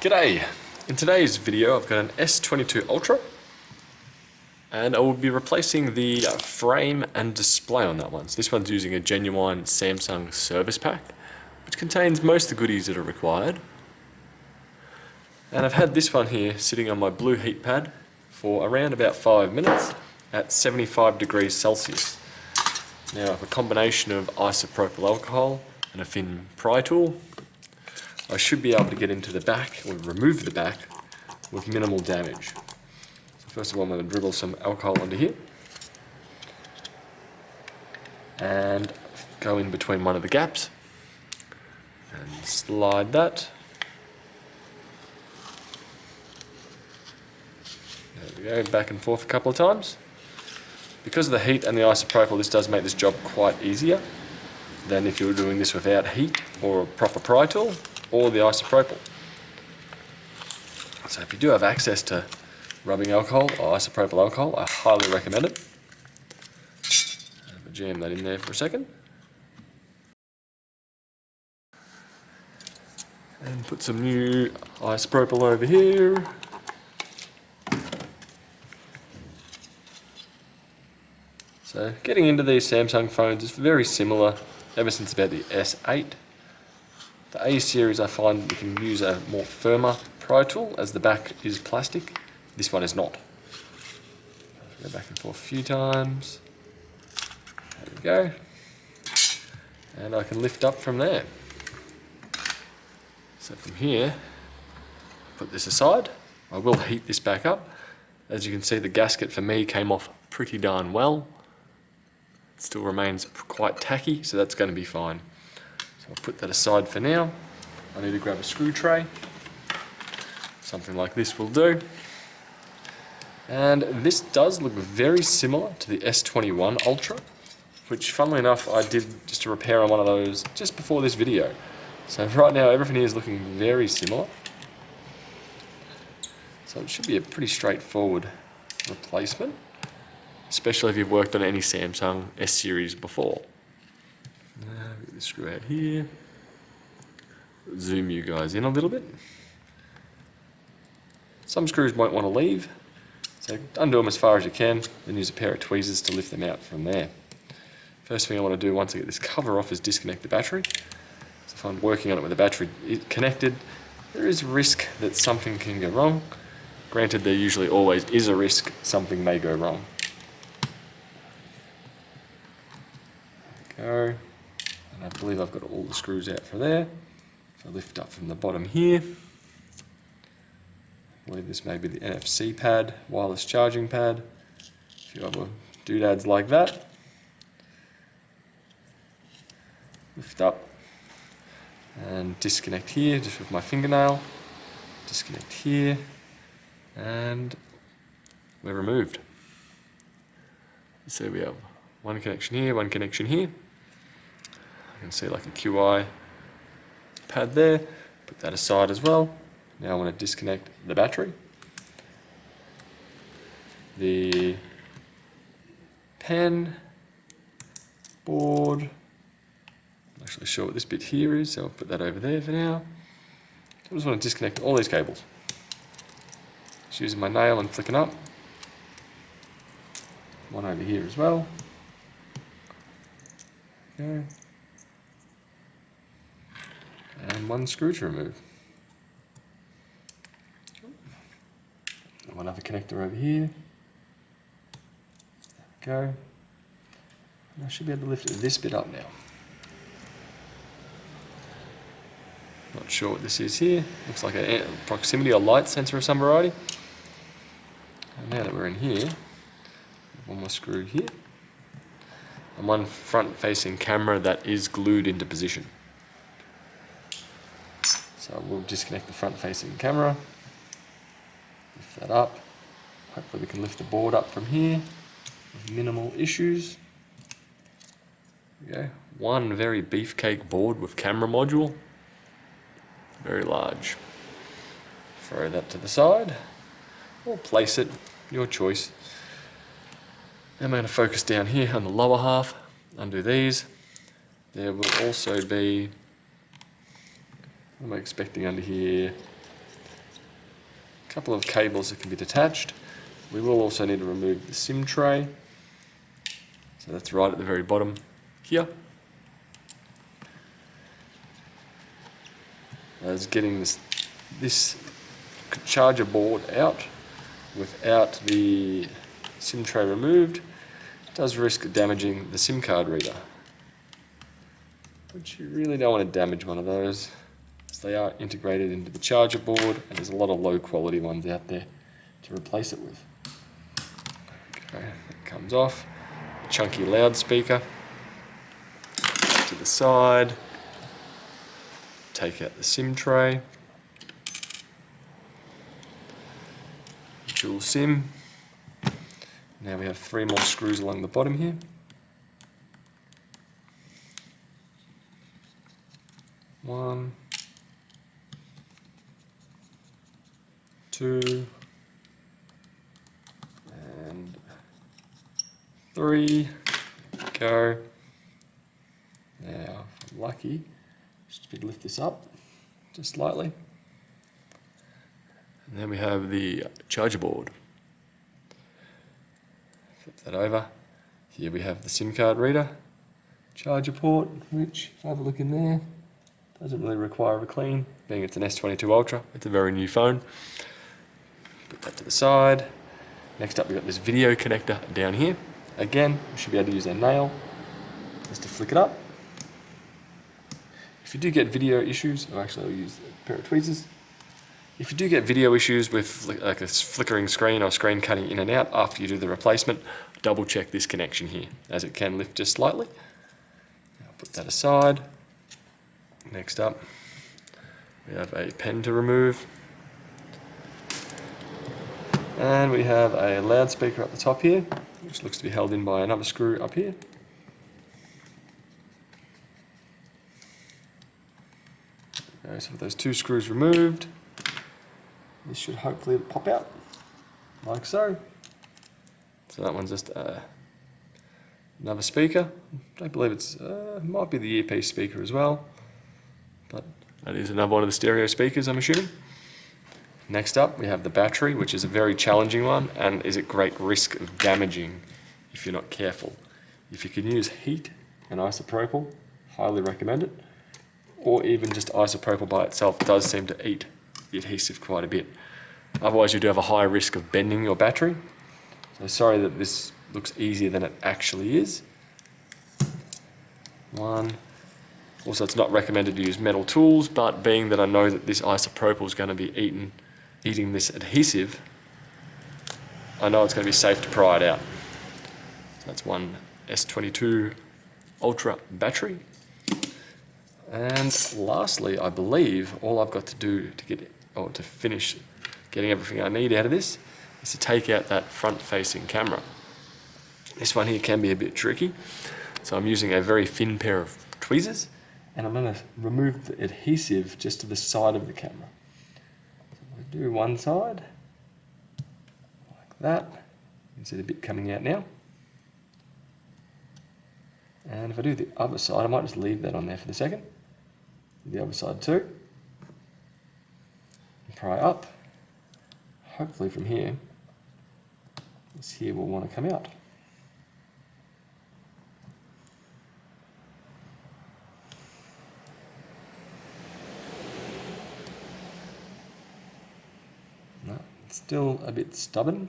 G'day! In today's video I've got an S22 Ultra and I will be replacing the frame and display on that one. So this one's using a genuine Samsung service pack which contains most of the goodies that are required. And I've had this one here sitting on my blue heat pad for around about 5 minutes at 75 degrees Celsius. Now I have a combination of isopropyl alcohol and a thin pry tool. I should be able to get into the back, or remove the back, with minimal damage. So first of all I'm going to dribble some alcohol onto here. And go in between one of the gaps. And slide that. There we go, back and forth a couple of times. Because of the heat and the isopropyl, this does make this job quite easier than if you were doing this without heat or a proper pry tool or the isopropyl. So if you do have access to rubbing alcohol or isopropyl alcohol, I highly recommend it. I'll jam that in there for a second. And put some new isopropyl over here. So getting into these Samsung phones is very similar ever since about the S8. The A series I find you can use a more firmer pry tool as the back is plastic. This one is not. Go back and forth a few times. There we go. And I can lift up from there. So from here, put this aside. I will heat this back up. As you can see, the gasket for me came off pretty darn well. It still remains quite tacky, so that's going to be fine. So I'll put that aside for now. I need to grab a screw tray. Something like this will do. And this does look very similar to the S21 Ultra, which funnily enough I did just a repair on one of those just before this video. So right now everything here is looking very similar. So it should be a pretty straightforward replacement, especially if you've worked on any Samsung S series before. Get the screw out here. Zoom you guys in a little bit. Some screws won't want to leave, so undo them as far as you can, then use a pair of tweezers to lift them out from there. First thing I want to do once I get this cover off is disconnect the battery. So if I'm working on it with the battery connected, there is risk that something can go wrong. Granted, there usually always is a risk something may go wrong. There we go. And I believe I've got all the screws out for there. So lift up from the bottom here. I believe this may be the NFC pad, wireless charging pad. A few other doodads like that. Lift up and disconnect here just with my fingernail. Disconnect here and we're removed. So we have one connection here, one connection here. You can see like a QI pad there, put that aside as well. Now I want to disconnect the battery, the pen, board. I'm not actually sure what this bit here is, so I'll put that over there for now. I just want to disconnect all these cables. Just using my nail and flicking up. One over here as well. Okay. And one screw to remove. One other connector over here. There we go. And I should be able to lift this bit up now. Not sure what this is here. Looks like a proximity or light sensor of some variety. And now that we're in here, one more screw here. And one front-facing camera that is glued into position. So we'll disconnect the front-facing camera, lift that up. Hopefully we can lift the board up from here with minimal issues. There we go. One very beefcake board with camera module. Very large. Throw that to the side, or place it, your choice. Then I'm going to focus down here on the lower half, undo these. There will also be, what am I expecting under here? couple of cables that can be detached. We will also need to remove the SIM tray. So that's right at the very bottom here. As getting this charger board out without the SIM tray removed does risk damaging the SIM card reader. But you really don't want to damage one of those, as they are integrated into the charger board and there's a lot of low quality ones out there to replace it with. Okay, that comes off. Chunky loudspeaker to the side. Take out the SIM tray. Dual SIM. Now we have 3 more screws along the bottom here. 1, 2, and 3. Go. Now, if I'm lucky, just lift this up just slightly. And then we have the charger board. Flip that over. Here we have the SIM card reader, charger port, which, if I have a look in there, doesn't really require a clean, being it's an S22 Ultra. It's a very new phone. Put that to the side. Next up, we've got this video connector down here. Again, we should be able to use a nail just to flick it up. If you do get video issues, or actually I'll use a pair of tweezers. If you do get video issues with like a flickering screen or screen cutting in and out after you do the replacement, double check this connection here, as it can lift just slightly. I'll put that aside. Next up, we have a pen to remove. And we have a loudspeaker at the top here, which looks to be held in by another screw up here. Okay, so with those 2 screws removed, this should hopefully pop out, like so. So that one's just another speaker. I believe it's might be the earpiece speaker as well, but that is another one of the stereo speakers, I'm assuming. Next up, we have the battery, which is a very challenging one and is at great risk of damaging if you're not careful. If you can use heat and isopropyl, highly recommend it. Or even just isopropyl by itself does seem to eat the adhesive quite a bit. Otherwise, you do have a high risk of bending your battery. So sorry that this looks easier than it actually is. 1. Also, it's not recommended to use metal tools, but being that I know that this isopropyl is going to be eating this adhesive, I know it's going to be safe to pry it out. So that's one S22 Ultra battery. And lastly, I believe all I've got to do to finish getting everything I need out of this is to take out that front-facing camera. This one here can be a bit tricky, so I'm using a very thin pair of tweezers, and I'm going to remove the adhesive just to the side of the camera. So I do one side, like that. You can see the bit coming out now. And if I do the other side, I might just leave that on there for the second. The other side too. And pry up. Hopefully from here, this here will want to come out. No, it's still a bit stubborn.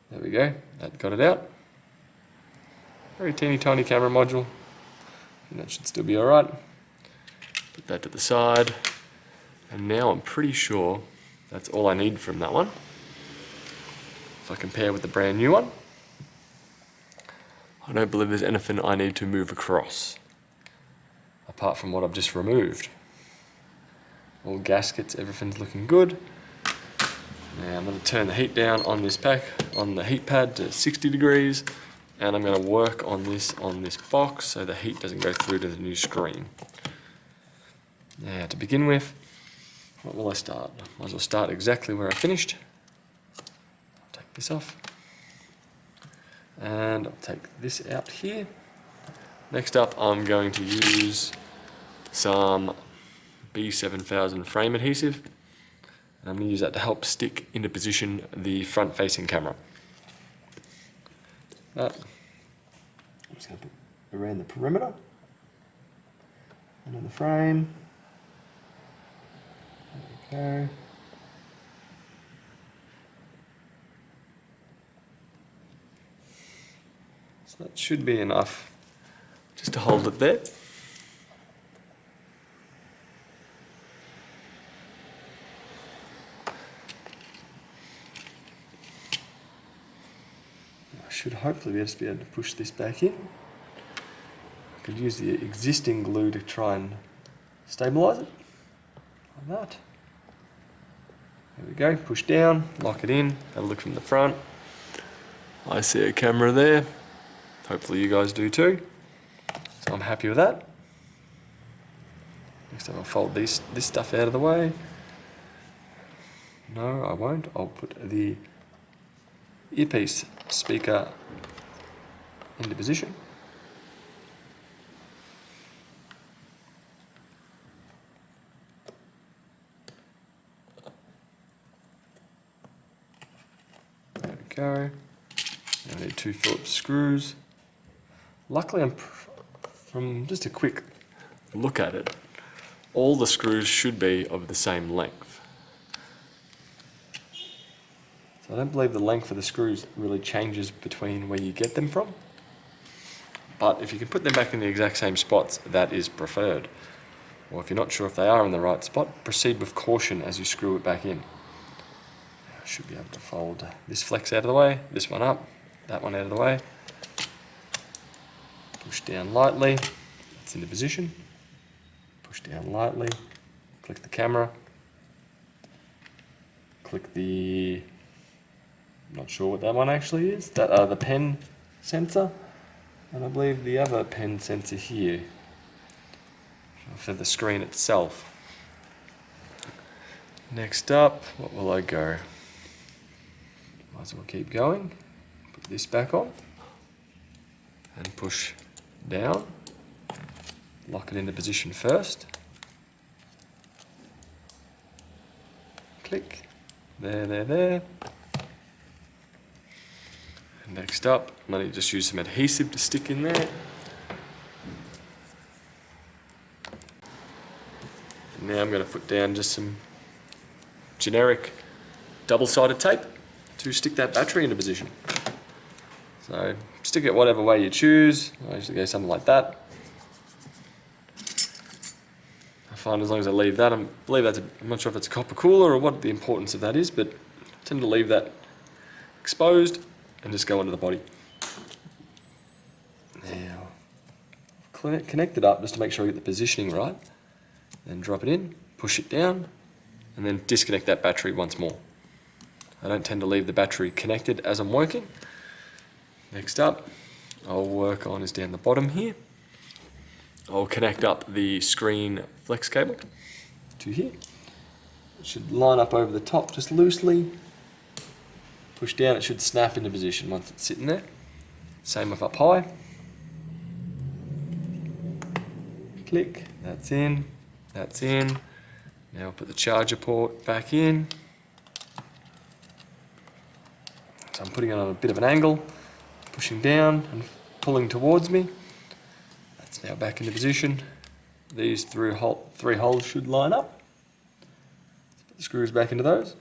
There we go, that got it out. Very teeny tiny camera module, and that should still be alright. Put that to the side, and now I'm pretty sure that's all I need from that one. If I compare with the brand new one, I don't believe there's anything I need to move across, apart from what I've just removed. All gaskets, everything's looking good. Now I'm going to turn the heat down on this on the heat pad to 60 degrees, and I'm going to work on this box so the heat doesn't go through to the new screen. Now to begin with, what will I start? Might as well start exactly where I finished. I'll take this off, and I'll take this out here. Next up, I'm going to use some B7000 frame adhesive. And I'm going to use that to help stick into position the front-facing camera. I'm just going to put around the perimeter and on the frame. There we go. So that should be enough just to hold it there. I should hopefully just be able to push this back in. I could use the existing glue to try and stabilise it, like that. There we go, push down, lock it in, have a look from the front. I see a camera there, hopefully you guys do too. So I'm happy with that. Next time I'll fold this stuff out of the way. No, I won't. I'll put the earpiece speaker into position. There we go. Now I need 2 Phillips screws. Luckily, from just a quick look at it, all the screws should be of the same length. So I don't believe the length of the screws really changes between where you get them from. But if you can put them back in the exact same spots, that is preferred. Or if you're not sure if they are in the right spot, proceed with caution as you screw it back in. I should be able to fold this flex out of the way, this one up, that one out of the way. Push down lightly, it's into position. Push down lightly, click the camera, click the, I'm not sure what that one actually is, that the pen sensor, and I believe the other pen sensor here for the screen itself. Next up, what will I go? Might as well keep going. Put this back on and push down. Lock it into position first. Click. There. And next up, I'm going to just use some adhesive to stick in there. And now I'm going to put down just some generic double-sided tape to stick that battery into position. So stick it whatever way you choose. I usually go something like that. I find as long as I leave that, I'm not sure if it's a copper cooler or what the importance of that is, but I tend to leave that exposed and just go into the body. Now, connect it up just to make sure I get the positioning right. Then drop it in, push it down, and then disconnect that battery once more. I don't tend to leave the battery connected as I'm working. Next up, I'll work on is down the bottom here. I'll connect up the screen flex cable to here. It should line up over the top just loosely. Push down, it should snap into position once it's sitting there. Same with up high. Click, that's in, that's in. Now I'll put the charger port back in. So I'm putting it on a bit of an angle, pushing down and pulling towards me. That's now back into position. These three holes should line up. Let's put the screws back into those.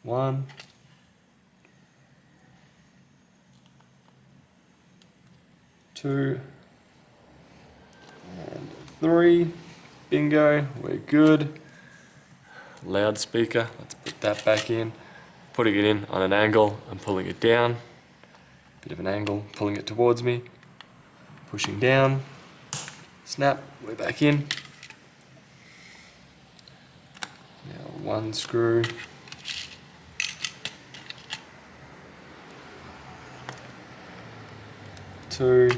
1, 2, and 3. Bingo, we're good. Loudspeaker, let's put that back in. Putting it in on an angle and pulling it down. Bit of an angle, pulling it towards me. Pushing down. Snap, we're back in. Now 1 screw. 2,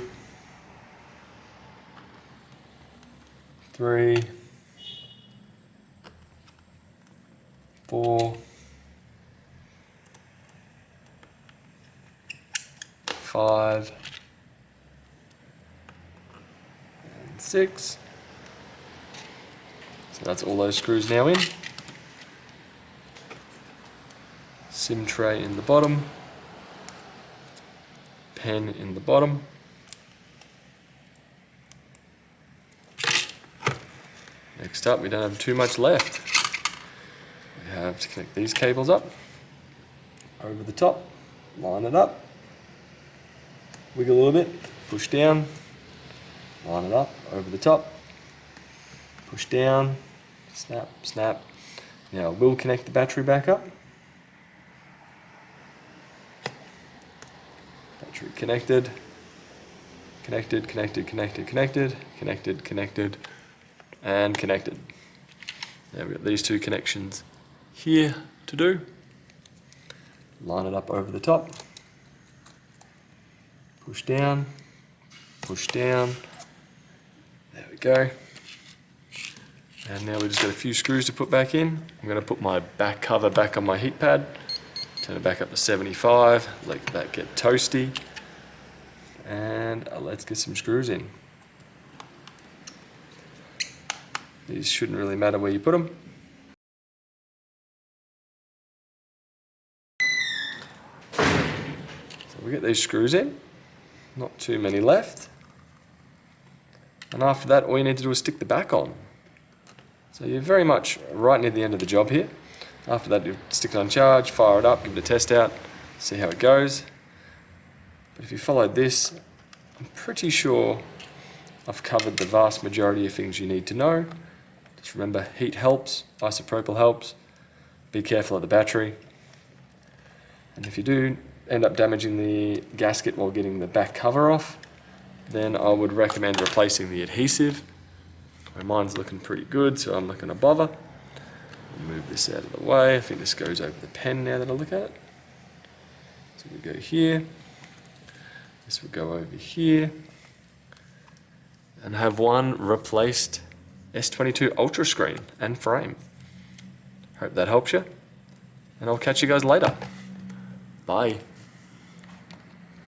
3, 4, 5, and 6. So that's all those screws now in. SIM tray in the bottom. Pen in the bottom. Next up, we don't have too much left. We have to connect these cables up, over the top, line it up, wiggle a little bit, push down, line it up, over the top, push down, snap, snap. Now we'll connect the battery back up. Battery connected, connected, connected, connected, connected, connected, connected, and connected. Now we've got these two connections here to do. Line it up over the top. Push down. Push down. There we go. And now we just got a few screws to put back in. I'm going to put my back cover back on my heat pad. Turn it back up to 75. Let that get toasty. And let's get some screws in. These shouldn't really matter where you put them. So we get these screws in, not too many left. And after that, all you need to do is stick the back on. So you're very much right near the end of the job here. After that, you stick it on charge, fire it up, give it a test out, see how it goes. But if you follow this, I'm pretty sure I've covered the vast majority of things you need to know. Just remember, heat helps, isopropyl helps. Be careful of the battery. And if you do end up damaging the gasket while getting the back cover off, then I would recommend replacing the adhesive. Mine's looking pretty good, so I'm not going to bother. Move this out of the way. I think this goes over the pen now that I look at it. So we go here. This will go over here. And have one replaced S22 Ultra screen and frame. Hope that helps you. And I'll catch you guys later. Bye.